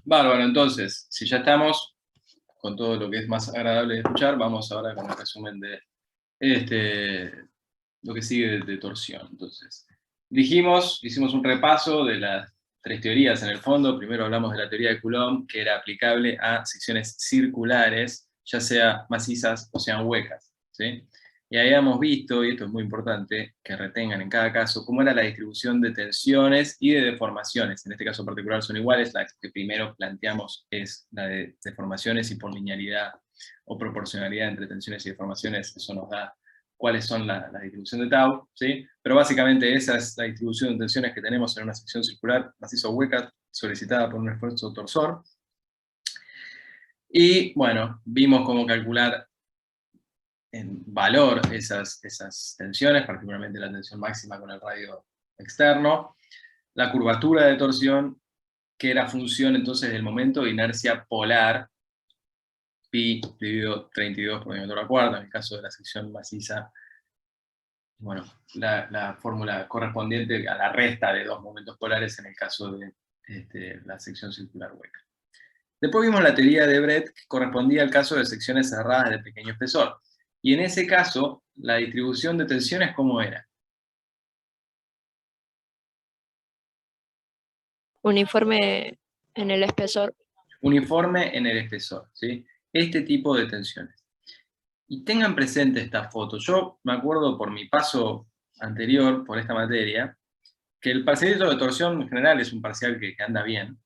Bárbaro, entonces, si ya estamos con todo lo que es más agradable de escuchar, vamos ahora con el resumen de lo que sigue de torsión. Entonces, hicimos un repaso de las tres teorías en el fondo. Primero hablamos de la teoría de Coulomb, que era aplicable a secciones circulares, ya sea macizas o sean huecas, ¿sí? Y ahí hemos visto, y esto es muy importante, que retengan en cada caso, cómo era la distribución de tensiones y de deformaciones. En este caso particular son iguales, la que primero planteamos es la de deformaciones, y por linealidad o proporcionalidad entre tensiones y deformaciones, eso nos da cuáles son la distribución de tau, ¿sí? Pero básicamente esa es la distribución de tensiones que tenemos en una sección circular maciza o hueca, solicitada por un esfuerzo torsor. Y bueno, vimos cómo calcular en valor esas tensiones, particularmente la tensión máxima con el radio externo, la curvatura de torsión, que era función entonces del momento de inercia polar, pi dividido 32 por diámetro a la cuarta, en el caso de la sección maciza, bueno, la fórmula correspondiente a la resta de dos momentos polares en el caso de la sección circular hueca. Después vimos la teoría de Brett, que correspondía al caso de secciones cerradas de pequeño espesor. Y en ese caso, la distribución de tensiones, ¿cómo era? Uniforme en el espesor. Uniforme en el espesor, ¿sí? Este tipo de tensiones. Y tengan presente esta foto. Yo me acuerdo por mi paso anterior por esta materia, que el parcialito de torsión en general es un parcial que anda bien.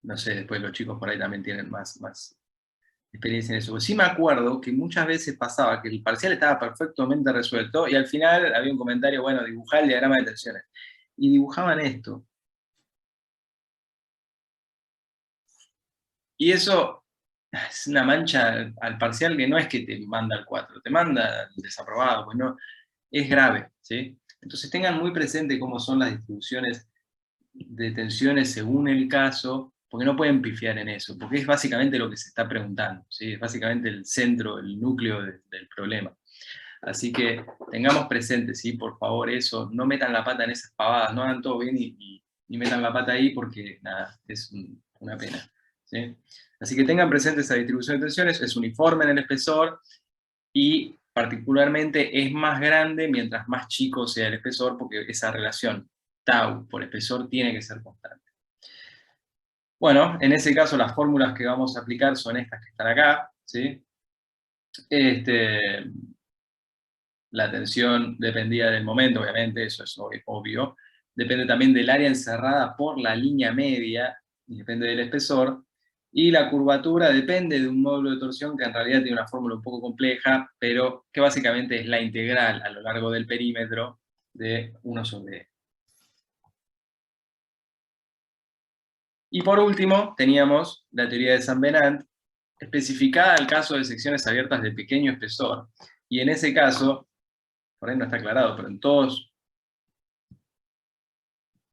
No sé, después los chicos por ahí también tienen más experiencia en eso. Sí me acuerdo que muchas veces pasaba que el parcial estaba perfectamente resuelto y al final había un comentario, bueno, dibujá el diagrama de tensiones. Y dibujaban esto. Y eso es una mancha al parcial que no es que te manda al 4, te manda al desaprobado, pues no, es grave, ¿sí? Entonces tengan muy presente cómo son las distribuciones de tensiones según el caso, porque no pueden pifiar en eso, porque es básicamente lo que se está preguntando, ¿sí? Es básicamente el centro, el núcleo del problema. Así que tengamos presente, ¿sí? Por favor, eso, no metan la pata en esas pavadas, no hagan todo bien y metan la pata ahí porque, nada, es una pena, ¿sí? Así que tengan presente esa distribución de tensiones, es uniforme en el espesor, y particularmente es más grande mientras más chico sea el espesor, porque esa relación tau por espesor tiene que ser constante. Bueno, en ese caso las fórmulas que vamos a aplicar son estas que están acá, ¿sí? La tensión dependía del momento, obviamente, eso es obvio. Depende también del área encerrada por la línea media, y depende del espesor. Y la curvatura depende de un módulo de torsión que en realidad tiene una fórmula un poco compleja, pero que básicamente es la integral a lo largo del perímetro de 1 sobre E. Y por último, teníamos la teoría de San Venant, especificada al caso de secciones abiertas de pequeño espesor. Y en ese caso, por ahí no está aclarado, pero en todos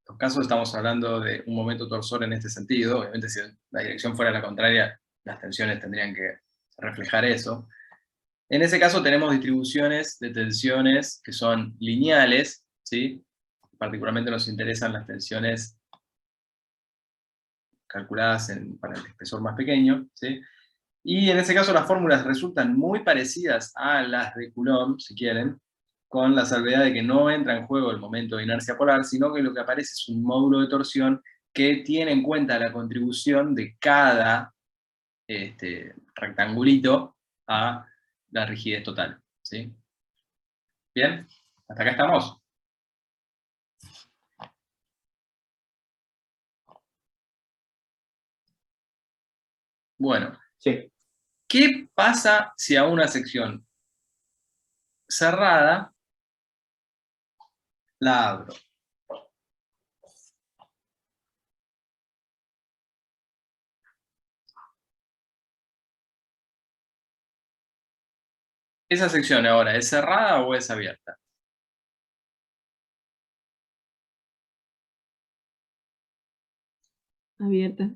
los casos estamos hablando de un momento torsor en este sentido. Obviamente si la dirección fuera la contraria, las tensiones tendrían que reflejar eso. En ese caso tenemos distribuciones de tensiones que son lineales, ¿sí? Particularmente nos interesan las tensiones calculadas para el espesor más pequeño, ¿sí? Y en ese caso las fórmulas resultan muy parecidas a las de Coulomb, si quieren, con la salvedad de que no entra en juego el momento de inercia polar, sino que lo que aparece es un módulo de torsión que tiene en cuenta la contribución de cada rectangulito a la rigidez total, ¿sí? ¿Bien? ¿Hasta acá estamos? Bueno, Sí. ¿qué pasa si a una sección cerrada la abro? ¿Esa sección ahora es cerrada o es abierta? Abierta.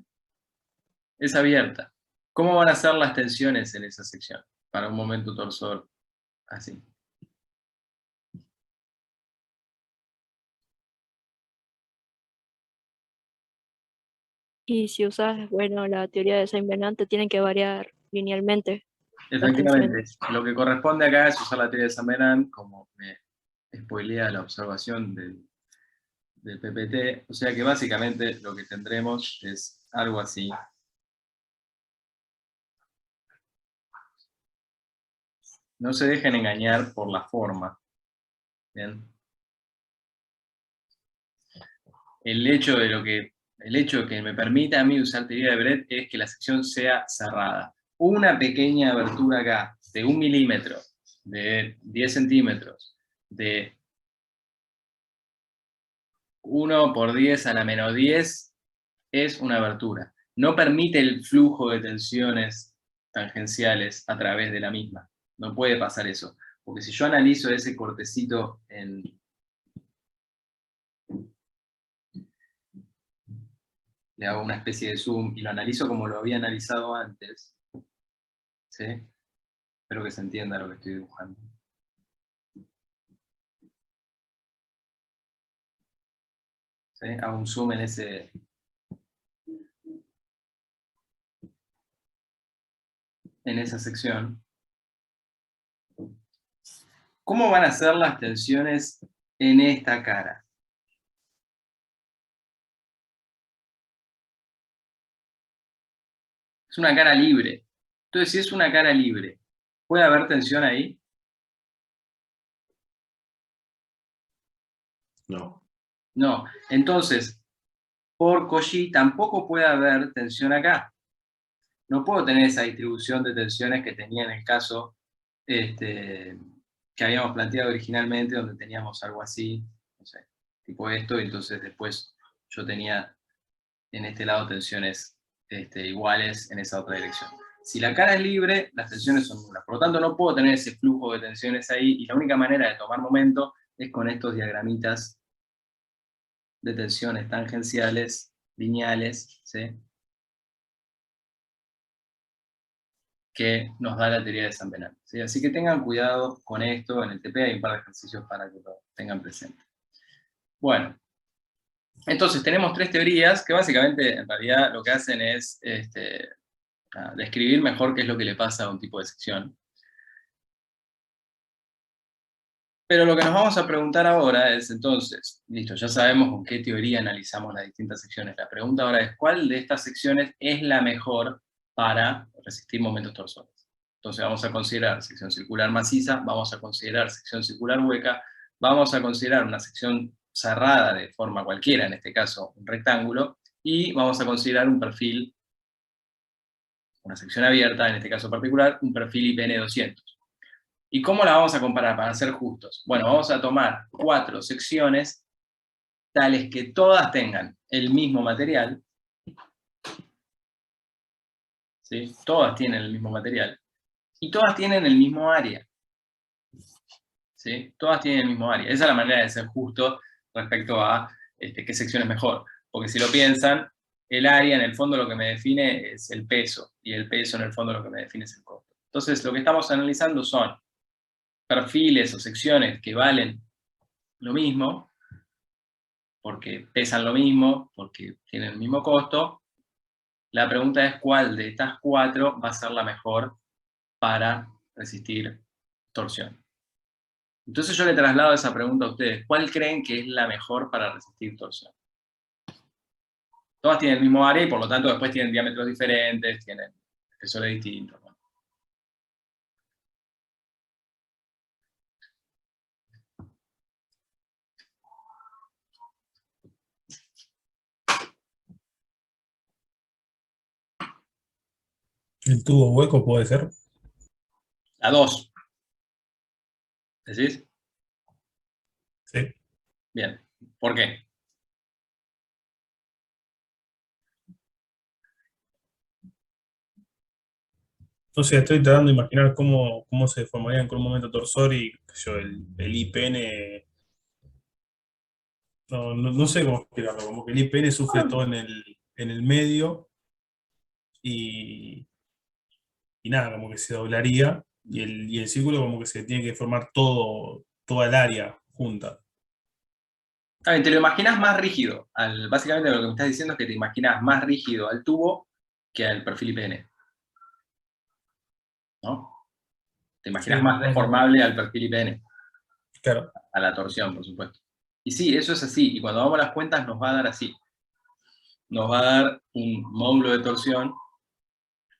Es abierta. ¿Cómo van a ser las tensiones en esa sección para un momento torsor así? Y si usas, bueno, la teoría de Saint-Venant, te tienen que variar linealmente las Efectivamente, tensiones. lo que corresponde acá es usar la teoría de Saint-Venant, como me spoilea la observación del PPT, o sea que básicamente lo que tendremos es algo así. No se dejen engañar por la forma. ¿Bien? El hecho de que me permita a mí usar teoría de Brett es que la sección sea cerrada. Una pequeña abertura acá, de 1 milímetro, de 10 centímetros, de 1 por 10 a la menos 10, es una abertura. No permite el flujo de tensiones tangenciales a través de la misma. No puede pasar eso. Porque si yo analizo ese cortecito le hago una especie de zoom y lo analizo como lo había analizado antes, ¿sí? Espero que se entienda lo que estoy dibujando. ¿Sí? Hago un zoom en esa sección. ¿Cómo van a ser las tensiones en esta cara? Es una cara libre. Entonces, si es una cara libre, ¿puede haber tensión ahí? No. No. Entonces, por Cauchy tampoco puede haber tensión acá. No puedo tener esa distribución de tensiones que tenía en el caso que habíamos planteado originalmente, donde teníamos algo así, no sé, tipo esto, y entonces después yo tenía en este lado tensiones iguales en esa otra dirección. Si la cara es libre, las tensiones son nulas. Por lo tanto, no puedo tener ese flujo de tensiones ahí, y la única manera de tomar momento es con estos diagramitas de tensiones tangenciales, lineales, ¿sí? Que nos da la teoría de Saint-Venant, ¿sí? Así que tengan cuidado con esto. En el TP hay un par de ejercicios para que lo tengan presente. Bueno, entonces tenemos 3 teorías que básicamente en realidad lo que hacen es describir mejor qué es lo que le pasa a un tipo de sección. Pero lo que nos vamos a preguntar ahora es, entonces, listo, ya sabemos con qué teoría analizamos las distintas secciones. La pregunta ahora es, ¿cuál de estas secciones es la mejor para resistir momentos torsores? Entonces vamos a considerar sección circular maciza, vamos a considerar sección circular hueca, vamos a considerar una sección cerrada de forma cualquiera, en este caso un rectángulo, y vamos a considerar un perfil, una sección abierta, en este caso particular, un perfil IPN 200. ¿Y cómo la vamos a comparar para ser justos? Bueno, vamos a tomar 4 secciones tales que todas tengan el mismo material, ¿sí? Todas tienen el mismo material, y todas tienen el mismo área, ¿sí? Todas tienen el mismo área. Esa es la manera de ser justo respecto a qué sección es mejor. Porque si lo piensan, el área en el fondo lo que me define es el peso, y el peso en el fondo lo que me define es el costo. Entonces lo que estamos analizando son perfiles o secciones que valen lo mismo, porque pesan lo mismo, porque tienen el mismo costo. La pregunta es cuál de estas 4 va a ser la mejor para resistir torsión. Entonces yo le traslado esa pregunta a ustedes. ¿Cuál creen que es la mejor para resistir torsión? Todas tienen el mismo área y por lo tanto después tienen diámetros diferentes, tienen espesores distintos, ¿no? ¿El tubo hueco puede ser? La 2. ¿Decís? Sí. Bien. ¿Por qué? Entonces estoy tratando de imaginar cómo se formarían con un momento torsor y qué sé yo, el IPN. No sé cómo explicarlo, como que el IPN sufre todo en el medio y, y nada, como que se doblaría y el círculo como que se tiene que formar toda el área junta. ver, te lo imaginas más rígido. Básicamente lo que me estás diciendo es que te imaginas más rígido al tubo que al perfil IPN. ¿No? Te imaginas Sí, más más o menos. deformable al perfil IPN. Claro. A la torsión, por supuesto. Y sí, eso es así. Y cuando vamos a las cuentas nos va a dar así. Nos va a dar un módulo de torsión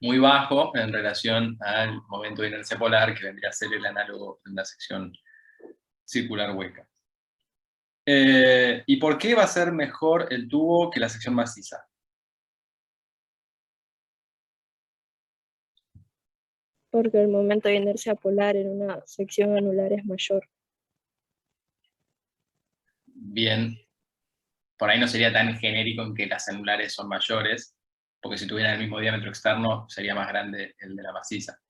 muy bajo en relación al momento de inercia polar, que vendría a ser el análogo en la sección circular hueca. ¿Y por qué va a ser mejor el tubo que la sección maciza? Porque el momento de inercia polar en una sección anular es mayor. Bien, por ahí no sería tan genérico en que las anulares son mayores, porque si tuvieran el mismo diámetro externo sería más grande el de la maciza.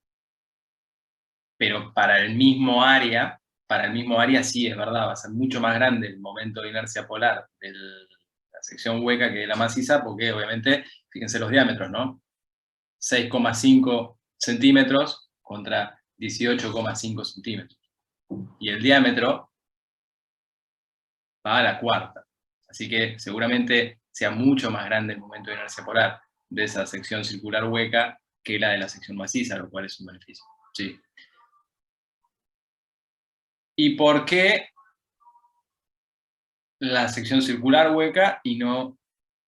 Pero para el mismo área sí es verdad, va a ser mucho más grande el momento de inercia polar de la sección hueca que de la maciza, porque obviamente, fíjense los diámetros, ¿no? 6,5 centímetros contra 18,5 centímetros. Y el diámetro va a la cuarta. Así que seguramente sea mucho más grande el momento de inercia polar de esa sección circular hueca que la de la sección maciza, lo cual es un beneficio. Sí. ¿Y por qué la sección circular hueca y no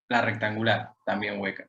la rectangular, también hueca?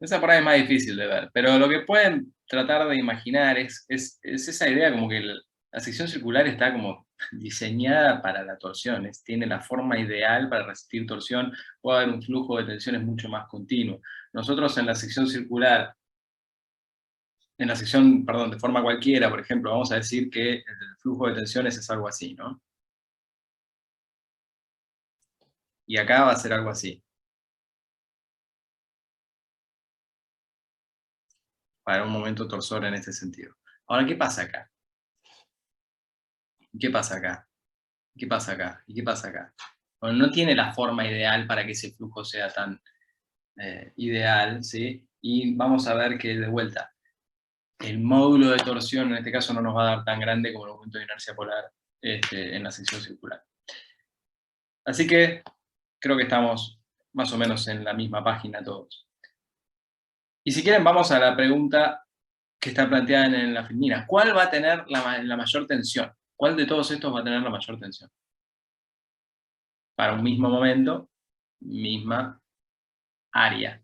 Esa por ahí es más difícil de ver, pero lo que pueden tratar de imaginar es esa idea como que la sección circular está como diseñada para la torsión, tiene la forma ideal para resistir torsión, puede haber un flujo de tensiones mucho más continuo. Nosotros en la sección circular, perdón, de forma cualquiera, por ejemplo, vamos a decir que el flujo de tensiones es algo así, ¿no? Y acá va a ser algo así. Para un momento torsor en este sentido. Ahora, ¿qué pasa acá? ¿Qué pasa acá? ¿Qué pasa acá? ¿Y qué pasa acá? Bueno, no tiene la forma ideal para que ese flujo sea tan ideal, ¿sí? Y vamos a ver que, de vuelta, el módulo de torsión en este caso no nos va a dar tan grande como el momento de inercia polar en la sección circular. Así que creo que estamos más o menos en la misma página todos. Y si quieren vamos a la pregunta que está planteada en la filmina. ¿Cuál va a tener la mayor tensión? ¿Cuál de todos estos va a tener la mayor tensión? Para un mismo momento, misma área.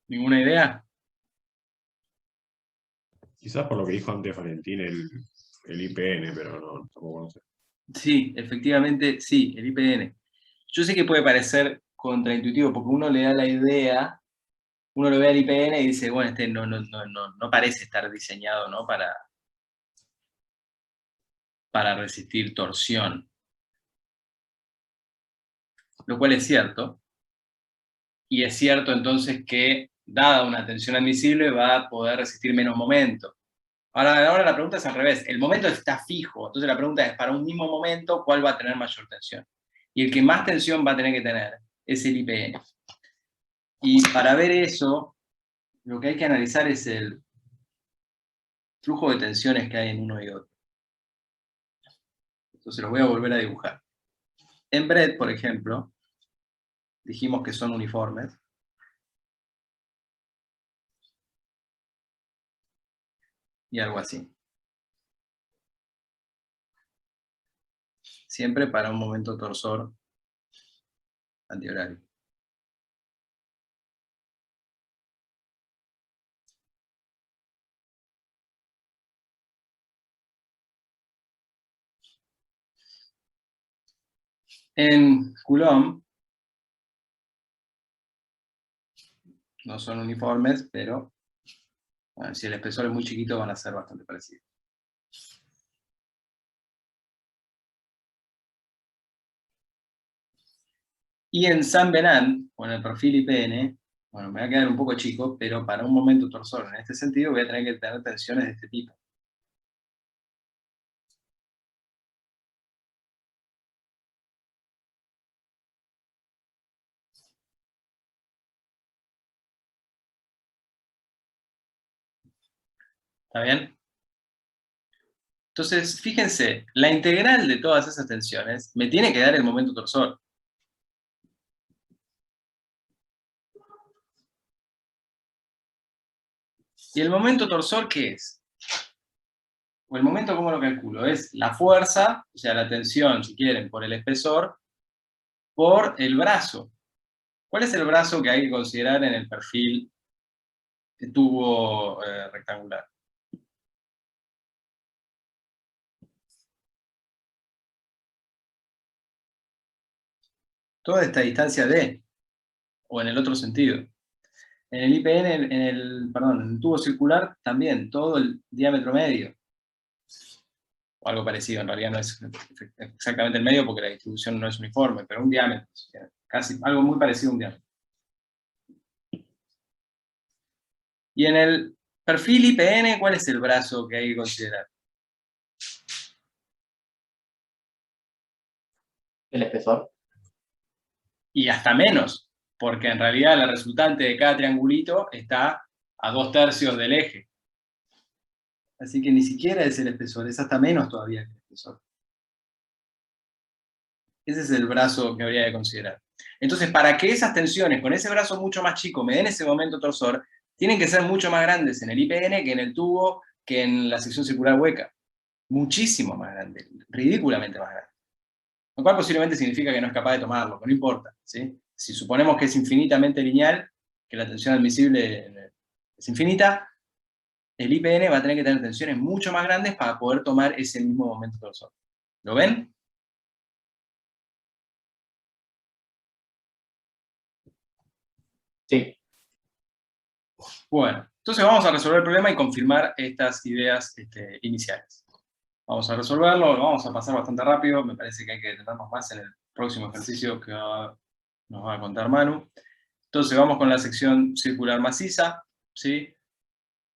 ¿Ninguna idea? Quizás por lo que dijo antes Valentín, el IPN, pero no, tampoco no sé. Sí, efectivamente, sí, el IPN. Yo sé que puede parecer contraintuitivo, porque uno le da la idea, uno lo ve al IPN y dice, bueno, no parece estar diseñado, ¿no? para resistir torsión. Lo cual es cierto. Y es cierto entonces que, dada una tensión admisible, va a poder resistir menos momento. Ahora la pregunta es al revés. El momento está fijo, entonces la pregunta es, para un mismo momento, ¿cuál va a tener mayor tensión? Y el que más tensión va a tener que tener es el IPN. Y para ver eso, lo que hay que analizar es el flujo de tensiones que hay en uno y otro. Entonces los voy a volver a dibujar. En BRED, por ejemplo, dijimos que son uniformes. y algo así. Siempre para un momento torsor antihorario. En Coulomb no son uniformes, pero bueno, si el espesor es muy chiquito van a ser bastante parecidos. Y en Saint Venant, con el perfil IPN, bueno, me va a quedar un poco chico, pero para un momento torsor en este sentido voy a tener que tener tensiones de este tipo. ¿Está bien? Entonces, fíjense, la integral de todas esas tensiones me tiene que dar el momento torsor. ¿Y el momento torsor qué es? O el momento, ¿cómo lo calculo? Es la fuerza, o sea, la tensión, si quieren, por el espesor, por el brazo. ¿Cuál es el brazo que hay que considerar en el perfil de tubo rectangular? Toda esta distancia D, o en el otro sentido. En el IPN, perdón, en el tubo circular, también, todo el diámetro medio. O algo parecido, en realidad no es exactamente el medio porque la distribución no es uniforme, pero un diámetro, casi, algo muy parecido a un diámetro. Y en el perfil IPN, ¿cuál es el brazo que hay que considerar? El espesor. Y hasta menos, porque en realidad la resultante de cada triangulito está a 2/3 del eje. Así que ni siquiera es el espesor, es hasta menos todavía que el espesor. Ese es el brazo que habría que considerar. Entonces, para que esas tensiones con ese brazo mucho más chico me den ese momento torsor, tienen que ser mucho más grandes en el IPN que en el tubo, que en la sección circular hueca. Muchísimo más grande, ridículamente más grande. Lo cual posiblemente significa que no es capaz de tomarlo, pero no importa, ¿sí? Si suponemos que es infinitamente lineal, que la tensión admisible es infinita, el IPN va a tener que tener tensiones mucho más grandes para poder tomar ese mismo momento torsor. ¿Lo ven? Sí. Bueno, entonces vamos a resolver el problema y confirmar estas ideas iniciales. Vamos a resolverlo, lo vamos a pasar bastante rápido, me parece que hay que detenernos más en el próximo ejercicio que nos va a contar Manu. Entonces vamos con la sección circular maciza, ¿sí?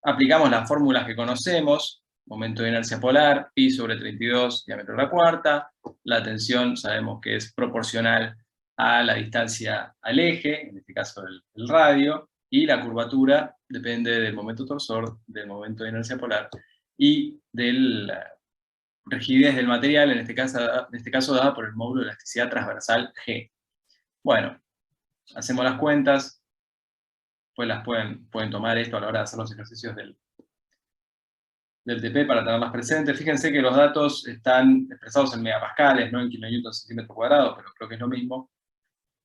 Aplicamos las fórmulas que conocemos, momento de inercia polar, pi sobre 32, diámetro de la cuarta, la tensión sabemos que es proporcional a la distancia al eje, en este caso el radio, y la curvatura depende del momento torsor, del momento de inercia polar, y de la rigidez del material, en este caso dada por el módulo de elasticidad transversal G. Bueno, hacemos las cuentas, pues las pueden tomar esto a la hora de hacer los ejercicios del TP para tenerlas presentes. Fíjense que los datos están expresados en megapascales, no en kilonewtons centímetro cuadrado, pero creo que es lo mismo.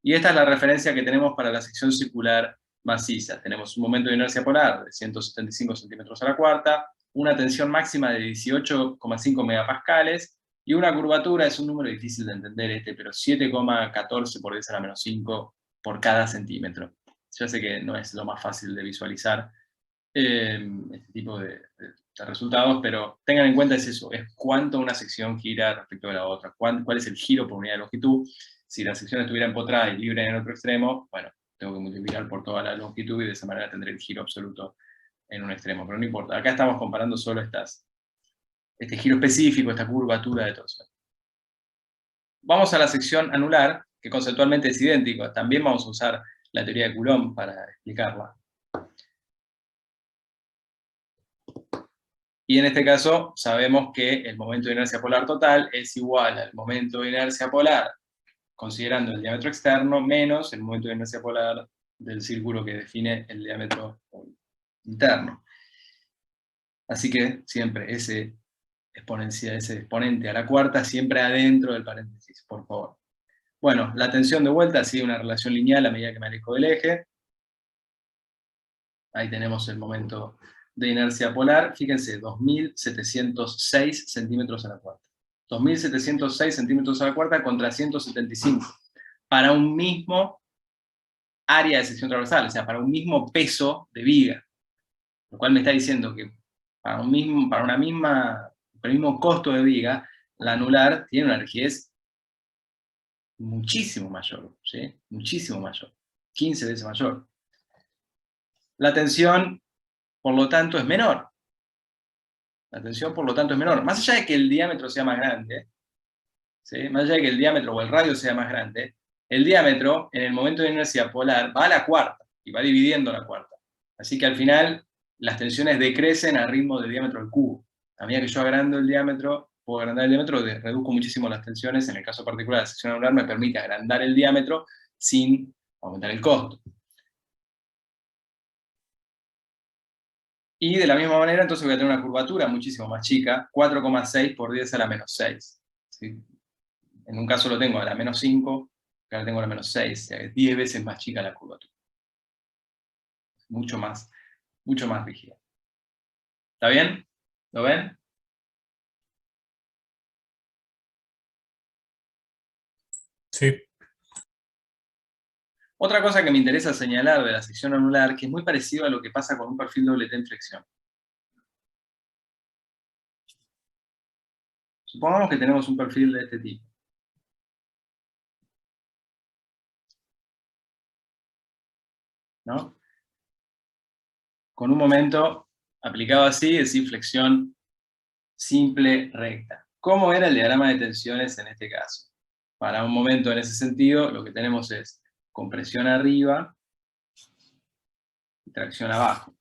Y esta es la referencia que tenemos para la sección circular maciza. Tenemos un momento de inercia polar de 175 centímetros a la cuarta, una tensión máxima de 18,5 megapascales, y una curvatura, es un número difícil de entender pero 7,14 por 10 a la menos 5 por cada centímetro. Ya sé que no es lo más fácil de visualizar este tipo de resultados, pero tengan en cuenta es eso, es cuánto una sección gira respecto de la otra, cuál es el giro por unidad de longitud. Si la sección estuviera empotrada y libre en el otro extremo, bueno, tengo que multiplicar por toda la longitud y de esa manera tendré el giro absoluto en un extremo, pero no importa. Acá estamos comparando solo este giro específico, esta curvatura de torsión. Vamos a la sección anular, que conceptualmente es idéntico. También vamos a usar la teoría de Coulomb para explicarla. Y en este caso sabemos que el momento de inercia polar total es igual al momento de inercia polar, considerando el diámetro externo, menos el momento de inercia polar del círculo que define el diámetro interno. Así que siempre ese exponente a la cuarta, siempre adentro del paréntesis, por favor. Bueno, la tensión de vuelta sigue una relación lineal a medida que me alejo del eje. Ahí tenemos el momento de inercia polar. Fíjense, 2.706 centímetros a la cuarta. 2.706 centímetros a la cuarta contra 175. Para un mismo área de sección transversal, o sea, para un mismo peso de viga. Lo cual me está diciendo que para el mismo costo de viga, la anular tiene una rigidez muchísimo mayor, ¿sí? Muchísimo mayor. 15 veces mayor. La tensión, por lo tanto, es menor. La tensión, por lo tanto, es menor. Más allá de que el diámetro sea más grande, ¿sí? Más allá de que el diámetro o el radio sea más grande, el diámetro, en el momento de inercia polar, va a la cuarta, y va dividiendo la cuarta. Así que al final, las tensiones decrecen al ritmo del diámetro del cubo. A medida que yo agrando el diámetro, puedo agrandar el diámetro, reduzco muchísimo las tensiones. En el caso particular de la sección anular, me permite agrandar el diámetro sin aumentar el costo. Y de la misma manera, entonces voy a tener una curvatura muchísimo más chica, 4,6 por 10 a la menos 6. ¿Sí? En un caso lo tengo a la menos 5, acá lo tengo a la menos 6, o sea, es 10 veces más chica la curvatura. Mucho más rígida. ¿Está bien? ¿Lo ven? Sí. Otra cosa que me interesa señalar de la sección anular, que es muy parecido a lo que pasa con un perfil doble T en flexión. Supongamos que tenemos un perfil de este tipo. ¿No? Con un momento aplicado así, es decir, flexión simple recta. ¿Cómo era el diagrama de tensiones en este caso? Para un momento en ese sentido, lo que tenemos es compresión arriba y tracción abajo.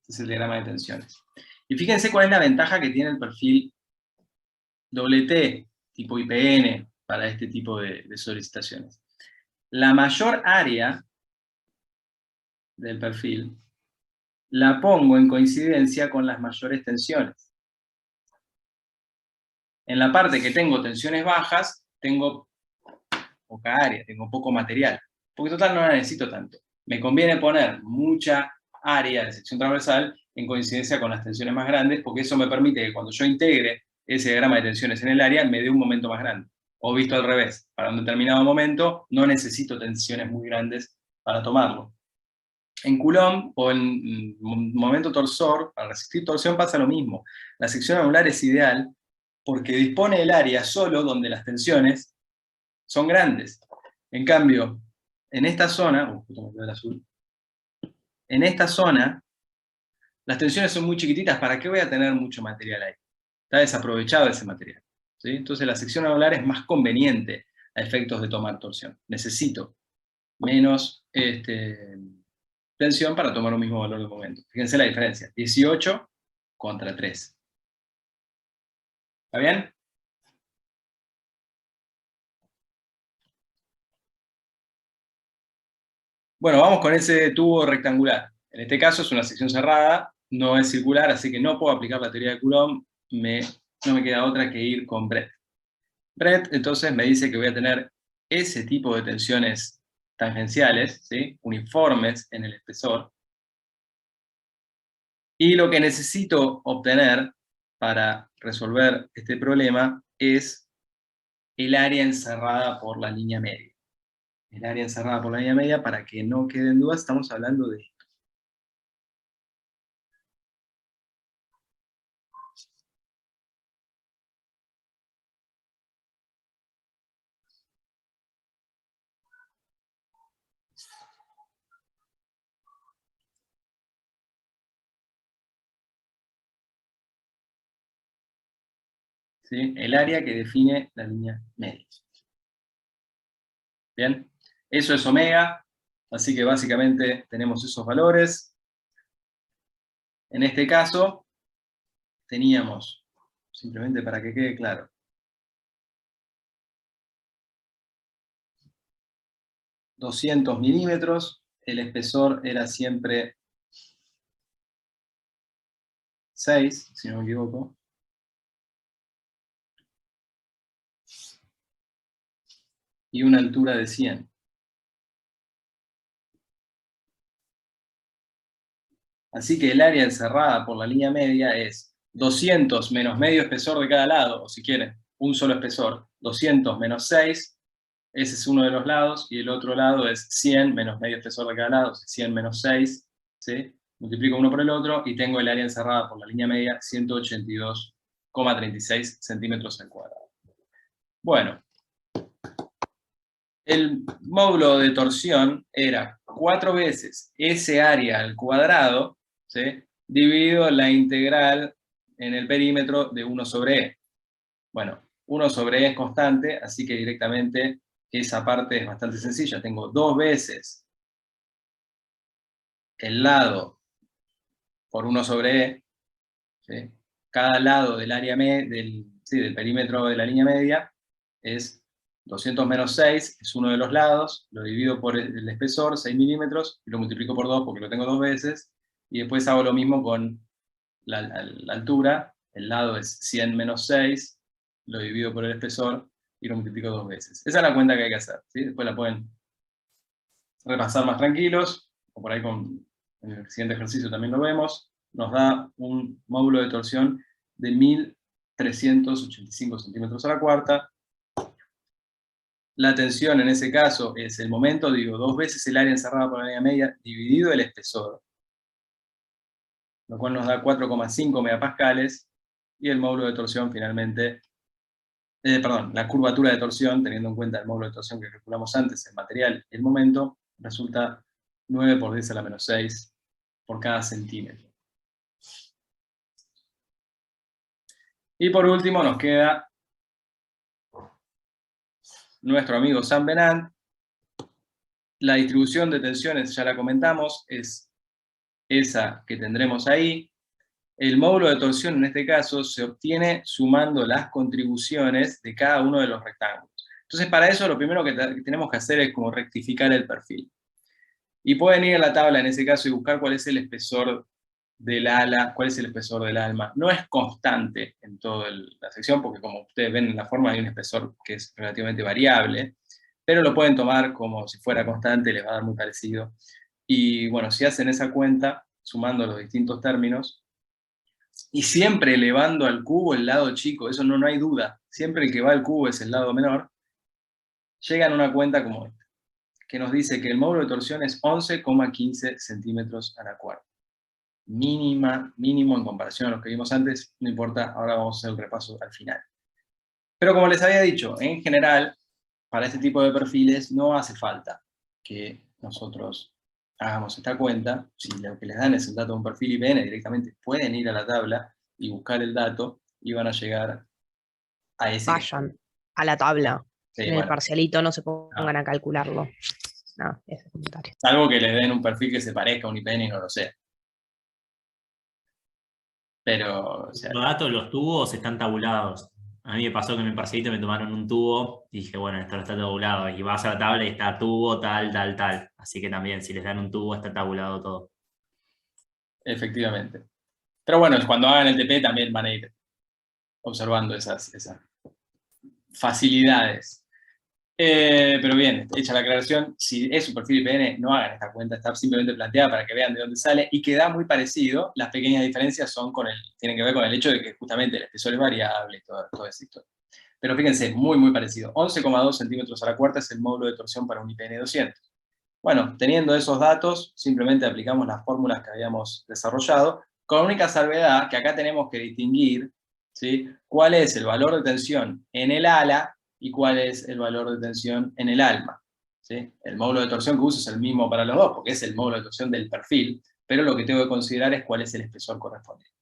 Este es el diagrama de tensiones. Y fíjense cuál es la ventaja que tiene el perfil doble T, tipo IPN, para este tipo de solicitaciones. La mayor área del perfil la pongo en coincidencia con las mayores tensiones. En la parte que tengo tensiones bajas, tengo poca área, tengo poco material. Porque total no la necesito tanto. Me conviene poner mucha área de sección transversal en coincidencia con las tensiones más grandes, porque eso me permite que cuando yo integre ese diagrama de tensiones en el área, me dé un momento más grande. O visto al revés, para un determinado momento no necesito tensiones muy grandes para tomarlo. En Coulomb o en momento torsor, para resistir torsión pasa lo mismo. La sección anular es ideal porque dispone el área solo donde las tensiones son grandes. En cambio, en esta zona, en esta zona, las tensiones son muy chiquititas. ¿Para qué voy a tener mucho material ahí? Está desaprovechado ese material. ¿Sí? Entonces la sección anular es más conveniente a efectos de tomar torsión. Necesito menos tensión para tomar un mismo valor de momento. Fíjense la diferencia, 18 contra 3. ¿Está bien? Bueno, vamos con ese tubo rectangular. En este caso es una sección cerrada, no es circular, así que no puedo aplicar la teoría de Coulomb, no me queda otra que ir con Brett. Brett entonces me dice que voy a tener ese tipo de tensiones tangenciales, ¿sí? Uniformes en el espesor, y lo que necesito obtener para resolver este problema es el área encerrada por la línea media. El área encerrada por la línea media, para que no queden dudas, estamos hablando de esto. ¿Sí? El área que define la línea media. ¿Bien? Eso es omega, así que básicamente tenemos esos valores. En este caso, teníamos, simplemente para que quede claro, 200 milímetros, el espesor era siempre 6, si no me equivoco. Y una altura de 100. Así que el área encerrada por la línea media es 200 menos medio espesor de cada lado, o si quieren, un solo espesor. 200 menos 6, ese es uno de los lados, y el otro lado es 100 menos medio espesor de cada lado, 100 menos 6, ¿sí? Multiplico uno por el otro, y tengo el área encerrada por la línea media, 182,36 centímetros al cuadrado. Bueno, el módulo de torsión era 4 veces ese área al cuadrado, ¿sí? Dividido la integral en el perímetro de 1 sobre E. Bueno, 1 sobre E es constante, así que directamente esa parte es bastante sencilla. Tengo 2 veces el lado por 1 sobre E, ¿sí? Cada lado del área del perímetro de la línea media es 200 menos 6, es uno de los lados, lo divido por el espesor, 6 milímetros, y lo multiplico por 2 porque lo tengo 2 veces, y después hago lo mismo con la altura, el lado es 100 menos 6, lo divido por el espesor, y lo multiplico 2 veces. Esa es la cuenta que hay que hacer, ¿sí? Después la pueden repasar más tranquilos, o por ahí en el siguiente ejercicio también lo vemos. Nos da un módulo de torsión de 1385 centímetros a la cuarta. La tensión en ese caso es el momento, digo, 2 veces el área encerrada por la línea media dividido el espesor, lo cual nos da 4,5 megapascales, y el módulo de torsión finalmente, la curvatura de torsión, teniendo en cuenta el módulo de torsión que calculamos antes, el material y el momento, resulta 9 por 10 a la menos 6 por cada centímetro. Y por último nos queda nuestro amigo San Venant. La distribución de tensiones, ya la comentamos, es esa que tendremos ahí. El módulo de torsión en este caso se obtiene sumando las contribuciones de cada uno de los rectángulos. Entonces para eso lo primero que tenemos que hacer es como rectificar el perfil. Y pueden ir a la tabla en ese caso y buscar cuál es el espesor del ala, cuál es el espesor del alma. No es constante en toda la sección, porque como ustedes ven en la forma hay un espesor que es relativamente variable, pero lo pueden tomar como si fuera constante, les va a dar muy parecido. Y bueno, si hacen esa cuenta, sumando los distintos términos, y siempre elevando al cubo el lado chico, eso no hay duda, siempre el que va al cubo es el lado menor, llegan a una cuenta como esta, que nos dice que el módulo de torsión es 11,15 centímetros a la cuarta. Mínimo en comparación a los que vimos antes, no importa, ahora vamos a hacer el repaso al final. Pero como les había dicho, en general, para este tipo de perfiles no hace falta que nosotros hagamos esta cuenta. Si lo que les dan es el dato de un perfil IPN, directamente pueden ir a la tabla y buscar el dato y van a llegar a ese. Vayan a la tabla. Sí, en el parcialito no se pongan a calcularlo. No, ese es comentario. Salvo que les den un perfil que se parezca a un IPN y no lo sé. Pero, o sea, Los datos, los tubos están tabulados. A mí me pasó que en mi parcialito me tomaron un tubo y dije, bueno, esto no está tabulado. Y vas a la tabla y está tubo, tal. Así que también, si les dan un tubo, está tabulado todo. efectivamente. Pero bueno, cuando hagan el TP también van a ir observando esas facilidades. Pero bien, hecha la aclaración, si es un perfil IPN, no hagan esta cuenta, está simplemente planteada para que vean de dónde sale, y queda muy parecido. Las pequeñas diferencias tienen que ver con el hecho de que justamente el espesor es variable y toda esa historia. Pero fíjense, muy parecido. 11,2 centímetros a la cuarta es el módulo de torsión para un IPN 200. Bueno, teniendo esos datos, simplemente aplicamos las fórmulas que habíamos desarrollado, con la única salvedad que acá tenemos que distinguir, ¿sí?, cuál es el valor de tensión en el ala y cuál es el valor de tensión en el alma, ¿sí? El módulo de torsión que uso es el mismo para los dos, porque es el módulo de torsión del perfil, pero lo que tengo que considerar es cuál es el espesor correspondiente.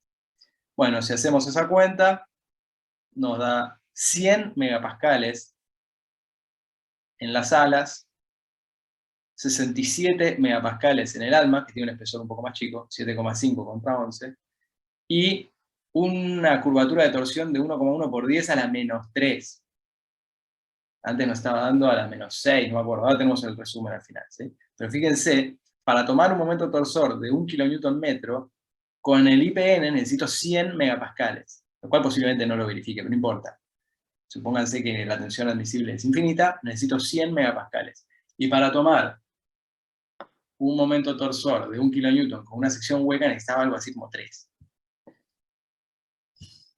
Bueno, si hacemos esa cuenta, nos da 100 megapascales en las alas, 67 megapascales en el alma, que tiene un espesor un poco más chico, 7,5 contra 11, y una curvatura de torsión de 1,1 por 10 a la menos 3. Antes nos estaba dando a la menos 6, no me acuerdo, ahora tenemos el resumen al final, ¿sí? Pero fíjense, para tomar un momento torsor de 1 kN metro, Con el IPN necesito 100 megapascales, lo cual posiblemente no lo verifique, pero no importa. Supónganse que la tensión admisible es infinita, necesito 100 megapascales. Y para tomar un momento torsor de 1 kN con una sección hueca necesitaba algo así como 3.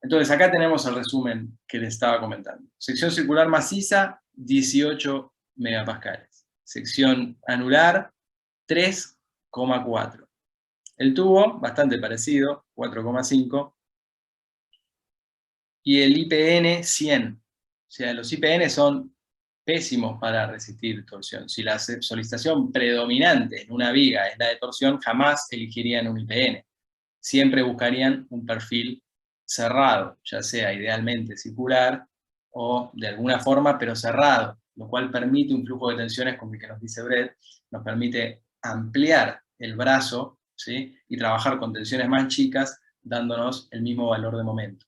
Entonces acá tenemos el resumen que les estaba comentando. Sección circular maciza, 18 megapascales. Sección anular, 3,4. El tubo, bastante parecido, 4,5. Y el IPN, 100. O sea, los IPN son pésimos para resistir torsión. Si la solicitación predominante en una viga es la de torsión, jamás elegirían un IPN. Siempre buscarían un perfil cerrado, ya sea idealmente circular o de alguna forma, pero cerrado, lo cual permite un flujo de tensiones como el que nos dice Brett, nos permite ampliar el brazo, ¿sí? Y trabajar con tensiones más chicas, dándonos el mismo valor de momento.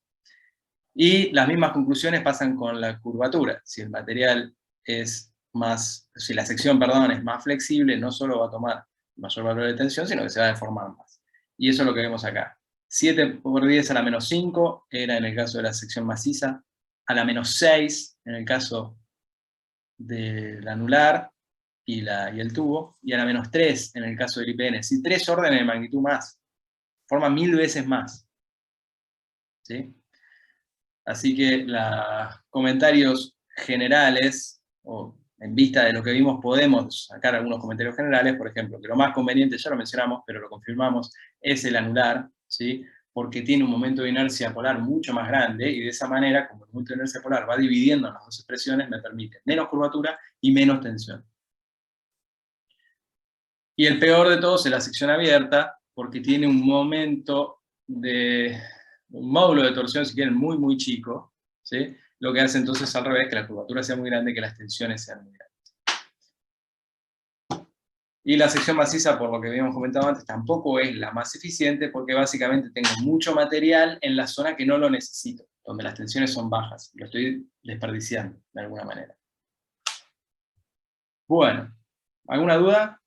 Y las mismas conclusiones pasan con la curvatura. Si el material es más, si la sección, perdón, es más flexible, no solo va a tomar mayor valor de tensión, sino que se va a deformar más. Y eso es lo que vemos acá. 7 por 10 a la menos 5 era en el caso de la sección maciza, a la menos 6 en el caso del anular y el tubo, y a la menos 3 en el caso del IPN. Si 3 órdenes de magnitud más, forma 1000 veces más. ¿Sí? Así que los comentarios generales, o en vista de lo que vimos, podemos sacar algunos comentarios generales, por ejemplo, que lo más conveniente, ya lo mencionamos, pero lo confirmamos, es el anular, ¿sí? Porque tiene un momento de inercia polar mucho más grande, y de esa manera, como el momento de inercia polar va dividiendo en las dos expresiones, me permite menos curvatura y menos tensión. Y el peor de todos es la sección abierta, porque tiene un momento de un módulo de torsión, si quieren, muy, muy chico, ¿sí? Lo que hace entonces al revés, que la curvatura sea muy grande y que las tensiones sean muy grandes. Y la sección maciza, por lo que habíamos comentado antes, tampoco es la más eficiente, porque básicamente tengo mucho material en la zona que no lo necesito, donde las tensiones son bajas, lo estoy desperdiciando de alguna manera. Bueno, ¿alguna duda?